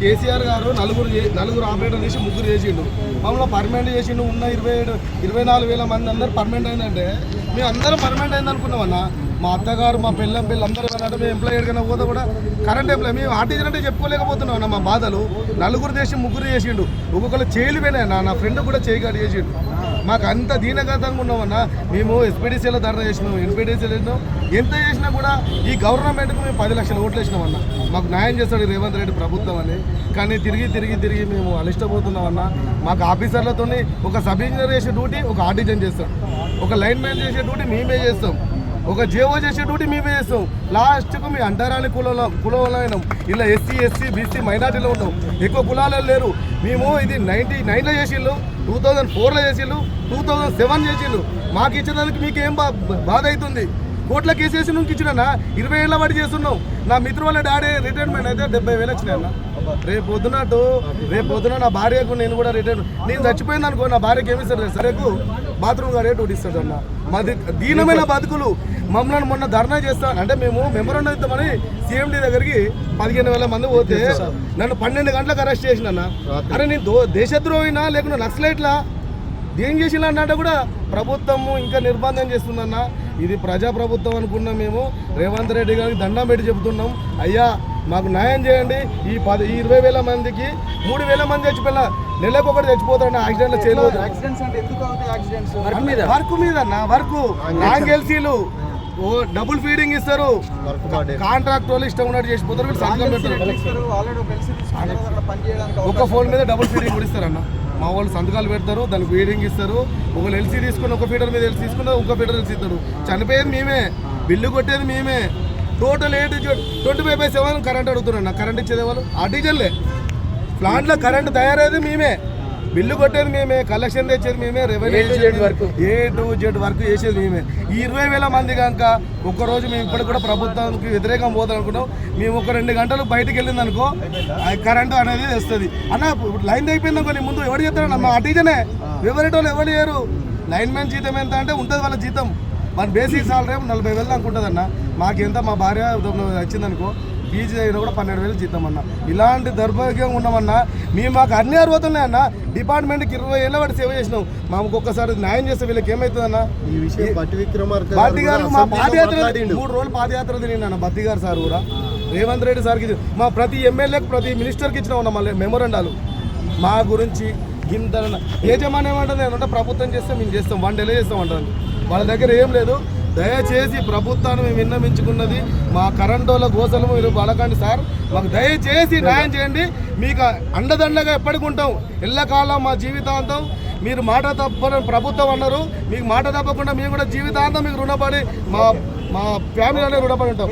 కేసీఆర్ గారు నలుగురు ఆపరేటర్ చేసి ముగ్గురు చేసిండు, మమ్మల్ని పర్మనెంట్ చేసిండు. ఉన్న 24,000 మంది అందరూ పర్మనెంట్ అయిందంటే మేము అందరం పర్మనెంట్ అయింది అనుకున్నామన్న. మా అత్తగారు మా పిల్లలు అందరూ వెళ్ళాలంటే మేము ఎంప్లాయ్ ఎక్కడికైనా పోతే కూడా కరెంట్ ఎంప్లాయ్ మేము ఆర్టీజన్ అంటే చెప్పుకోలేకపోతున్నాం అన్న. మా బాధలు నలుగురు చేసి ముగ్గురు చేసిండు, ఒక్కొక్కరు చేయలు పోయినా. నా ఫ్రెండ్ కూడా చేయగాడు చేసిండు. మాకు అంత దీనగతంగా ఉన్నామన్న. మేము ఎస్పీడీసీలో ధర్నా చేసినాం, ఎన్పీడీసీలో వేసినాం. ఎంత చేసినా కూడా ఈ గవర్నమెంట్కు మేము 10 లక్షల ఓట్లు వేసినామన్న. మాకు న్యాయం చేస్తాడు రేవంత్ రెడ్డి ప్రభుత్వం అని. కానీ తిరిగి మేము అలిష్టపోతున్నామన్న. మాకు ఆఫీసర్లతో ఒక సబ్ ఇంజనీర్ చేసే డ్యూటీ ఒక ఆర్టిజన్ చేస్తాం, ఒక లైన్ మ్యాన్ చేసే డ్యూటీ మేమే చేస్తాం, ఒక జేఓ చేసే డ్యూటీ మేమే చేస్తాం. లాస్ట్కు మీ అంటారాని కులంలో ఇలా ఎస్సీ బీసీ మైనార్టీలో ఉన్నాం, ఎక్కువ కులాలలో లేరు. మేము ఇది 99లో చేసిళ్ళు, 2004లో చేసిళ్ళు, 2007 చేసిళ్ళు. మాకు ఇచ్చినందుకు మీకు ఏం బాధ అవుతుంది? కోట్ల కేసేసి నుంచి ఇచ్చినా 20 ఏళ్ళ వాడి చేస్తున్నాం. నా మిత్రు వాళ్ళ డాడీ రిటైర్మెంట్ అయితే 70,000 వచ్చినాయి అన్న. రేపు పొద్దున నా భార్యకు నేను కూడా నేను చచ్చిపోయింది అనుకో, నా భార్యకి ఏమి ఇస్తారు? సరేకు బాత్రూమ్ గారే టూటి ఇస్తాడు అన్న. మాది దీనమైన బతుకులు. మమ్మల్ని మొన్న ధర్నా చేస్తాను అంటే మేము మెమోరాండం ఇస్తామని సీఎండీ దగ్గరికి 15,000 మంది పోతే నన్ను 12 గంటలకు అరెస్ట్ చేసిన. అరే నేను దేశద్రోహినా లేకుండా నక్సలైట్లా ఏం చేసినా అంటే కూడా ప్రభుత్వము ఇంకా నిర్బంధం చేస్తుందన్న. ఇది ప్రజాప్రభుత్వం అనుకున్నాం. మేము రేవంత్ రెడ్డి గారికి దండం పెట్టి చెబుతున్నాం, అయ్యా మాకు న్యాయం చేయండి. ఈ 20,000 మందికి 3,000 మంది చచ్చిపోయినా నెలకు ఒకటి చచ్చిపోతాడు యాక్సిడెంట్లో చేయలేదు. వర్క్ మీద అన్న, వర్క్ యాంగెల్సీలు డబుల్ ఫీడింగ్ ఇస్తారు, కాంట్రాక్ట్ వాళ్ళు ఇష్టం ఉన్నట్టు చేసిపోతారు. సంతకం పెడతారు, ఒక ఫోన్ మీద డబుల్ ఫీడింగ్ కూడా ఇస్తారన్న. మా వాళ్ళు సంతకాలు పెడతారు, దానికి ఫీడింగ్ ఇస్తారు. ఒకళ్ళు ఎల్సీ తీసుకుని ఒక ఫీడర్ మీద ఎల్సీ తీసుకుని ఇంకో ఫీడర్ ఎల్సీ ఇస్తారు. చనిపోయేది మేమే, బిల్లు కొట్టేది మేమే. టోటల్ 25/7 కరెంట్ అడుగుతున్నాను. కరెంట్ ఇచ్చేది వాళ్ళు ఆర్టీజన్లే. ప్లాంట్లో కరెంట్ తయారయ్యేది మేమే, బిల్లు కొట్టేది మేమే, కలెక్షన్ తెచ్చేది మేమే, రెవెన్యూ A to Z వరకు చేసేది మేమే. ఈ 20,000 మంది కనుక ఒక్కరోజు మేము ఇప్పటికి కూడా ప్రభుత్వానికి వ్యతిరేకం పోతాం అనుకున్నాం. మేము ఒక 2 గంటలు బయటకు వెళ్ళింది అనుకో కరెంటు అనేది వస్తుంది అన్న. లైన్ అయిపోయింది అనుకో, నీ ముందు ఎవరు చెప్తారన్న? మా ఆర్టీజనే. ఎవరేటోళ్ళు ఎవరు చేయరు. లైన్ మ్యాన్ జీతం ఎంత అంటే ఉంటుంది వాళ్ళ జీతం, మన బేసిక్ సాలరీ 40,000 దాకా ఉంటుంది అన్న. మాకెంత మా భార్య వచ్చిందనుకో పీజీ అయినా కూడా 12,000 జీతం అన్న. ఇలాంటి దౌర్భాగ్యంగా ఉన్నామన్నా. మాకు అన్ని అర్హతలున్నాయి అన్న. డిపార్ట్మెంట్కి 20 ఏళ్ళ వాటి సేవ చేసినాం. మాకు ఒక్కసారి న్యాయం చేస్తే వీళ్ళకి ఏమవుతుందన్న? ఈ విషయం బత్తి గారు మా పాదయాత్ర 3 రోజులు పాదయాత్ర తిరిగిన బత్తి గారు సార్ కూడా రేవంత్ రెడ్డి సార్కి మా ప్రతి ఎమ్మెల్యేకి ప్రతి మినిస్టర్కి ఇచ్చిన ఉన్నాం మళ్ళీ మెమోరాండాలు మా గురించి. ఇంత యాజమాన్యం ఏమంటుంది ఏమంటే ప్రభుత్వం చేస్తే మేము చేస్తాం, 1 డేలో చేస్తాం అంటారు. వాళ్ళ దగ్గర ఏం లేదు. దయచేసి ప్రభుత్వాన్ని మేము విన్నవించుకున్నది, మా కరెంట్ వాళ్ళ గోసలు మీరు పడకండి సార్, మాకు దయచేసి న్యాయం చేయండి. మీకు అండదండగా ఎప్పటికి ఉంటాం ఎల్లకాలం మా జీవితాంతం. మీరు మాట తప్పని ప్రభుత్వం అన్నారు, మీకు మాట తప్పకుండా మేము కూడా జీవితాంతం మీకు రుణపడి మా ఫ్యామిలీ రుణపడి ఉంటాం.